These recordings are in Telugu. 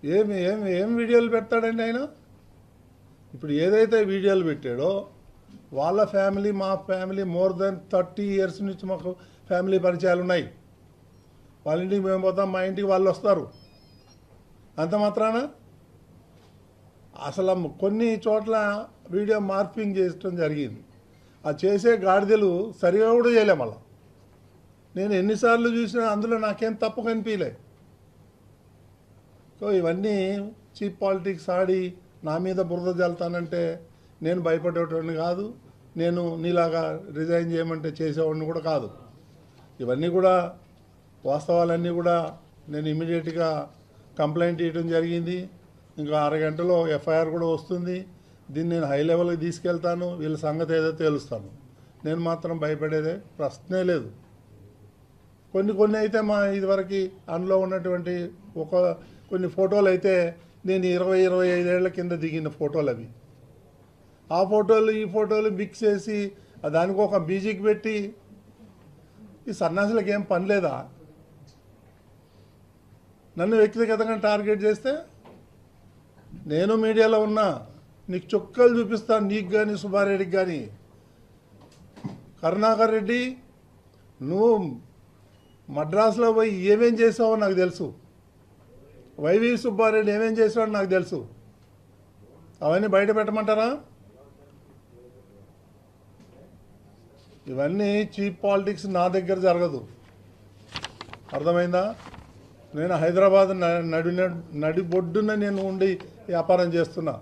ఏమి ఏమి ఏం వీడియోలు పెడతాడండి ఆయన? ఇప్పుడు ఏదైతే వీడియోలు పెట్టాడో వాళ్ళ ఫ్యామిలీ మా ఫ్యామిలీ మోర్ దెన్ 30 years నుంచి మాకు ఫ్యామిలీ పరిచయాలు ఉన్నాయి. వాళ్ళ ఇంటికి మేము పోతాం, మా ఇంటికి వాళ్ళు వస్తారు. అంత మాత్రాన అసలు కొన్ని చోట్ల వీడియో మార్పింగ్ చేయడం జరిగింది. ఆ చేసే గాడిదలు సరిగా కూడా చేయలే. మళ్ళా నేను ఎన్నిసార్లు చూసినా అందులో నాకేం తప్పు కనిపించలే. సో ఇవన్నీ చీప్ పాలిటిక్స్ ఆడి నా మీద బురద జల్తానంటే నేను భయపడేటోడిని కాదు. నేను నీలాగా రిజైన్ చేయమంటే చేసేవాడిని కూడా కాదు. ఇవన్నీ కూడా వాస్తవాలన్నీ కూడా నేను ఇమీడియట్గా కంప్లైంట్ ఇవ్వడం జరిగింది. ఇంకా 6 గంటలో ఎఫ్ఐఆర్ కూడా వస్తుంది. దీన్ని నేను హై లెవెల్కి తీసుకెళ్తాను. వీళ్ళ సంగతి ఏదో తేలుస్తాను. నేను మాత్రం భయపడేదే ప్రశ్నే లేదు. కొన్ని అయితే మా ఇదివరకు అందులో ఉన్నటువంటి కొన్ని ఫోటోలు అయితే నేను 20-25 ఏళ్ల కింద దిగిన ఫోటోలు అవి. ఆ ఫోటోలు ఈ ఫోటోలు మిక్స్ చేసి దానికి ఒక మ్యూజిక్ పెట్టి ఈ సన్యాసులకు ఏం పని లేదా? నన్ను వ్యక్తిగతంగా టార్గెట్ చేస్తే నేను మీడియాలో ఉన్నా, నీకు చుక్కలు చూపిస్తాను. నీకు కానీ సుబ్బారెడ్డికి కానీ. కరుణాకర్ రెడ్డి నువ్వు మద్రాసులో పోయి ఏమేం చేసావో నాకు తెలుసు. వైవి సుబ్బారెడ్డి ఏమేం చేసావో నాకు తెలుసు. అవన్నీ బయట పెట్టమంటారా? ఇవన్నీ చీప్ పాలిటిక్స్ నా దగ్గర జరగదు. అర్థమైందా? నేను హైదరాబాద్ నడిబొడ్డున నేను ఉండి వ్యాపారం చేస్తున్నా.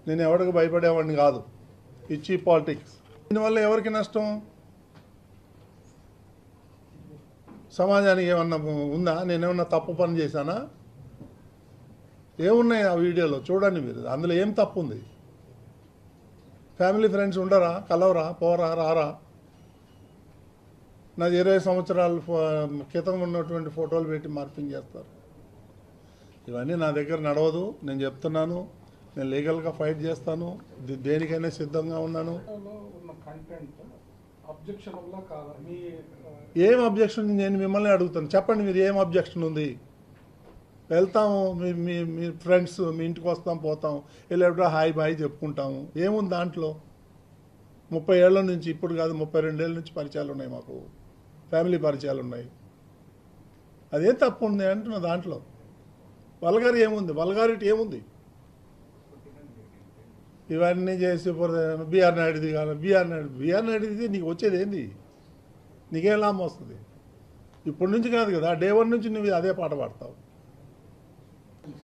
నేను ఎవరికి భయపడేవాడిని కాదు. ఈ చీప్ పాలిటిక్స్ దీనివల్ల ఎవరికి నష్టం? సమాజానికి ఏమన్నా ఉందా? నేనేమన్నా తప్పు పని చేశానా? ఏమున్నాయి ఆ వీడియోలో చూడండి మీరు. అందులో ఏం తప్పు ఉంది? ఫ్యామిలీ ఫ్రెండ్స్ ఉండరా? కలవరా? పోరా? రారా? నాది 20 సంవత్సరాల క్రితం ఉన్నటువంటి ఫోటోలు పెట్టి మార్పింగ్ చేస్తారు. ఇవన్నీ నా దగ్గర నడవదు. నేను చెప్తున్నాను. నేను లీగల్గా ఫైట్ చేస్తాను. దేనికైనా సిద్ధంగా ఉన్నాను. ఏం అబ్జెక్షన్? నేను మిమ్మల్ని అడుగుతాను. చెప్పండి మీరు ఏం అబ్జెక్షన్ ఉంది? వెళ్తాము, మీ ఫ్రెండ్స్ మీ ఇంటికి వస్తాం, పోతాం, వెళ్ళేటప్పుడు హాయ్ బాయ్ చెప్పుకుంటాము. ఏముంది దాంట్లో? 30 ఏళ్ల నుంచి, ఇప్పుడు కాదు 32 ఏళ్ళ నుంచి పరిచయాలు ఉన్నాయి. మాకు ఫ్యామిలీ పరిచయాలు ఉన్నాయి. అదేం తప్పు ఉంది అంటున్నా. దాంట్లో వల్గారి ఏముంది? వల్గారిటీ ఏముంది? ఇవన్నీ చేసి బీఆర్ నాయుడుది కాదు. బీఆర్ నాయుడుది నీకు వచ్చేది ఏంది? నీకేం లాభం వస్తుంది? ఇప్పటి నుంచి కాదు కదా, డే 1 నుంచి నువ్వు అదే పాట పాడతావు.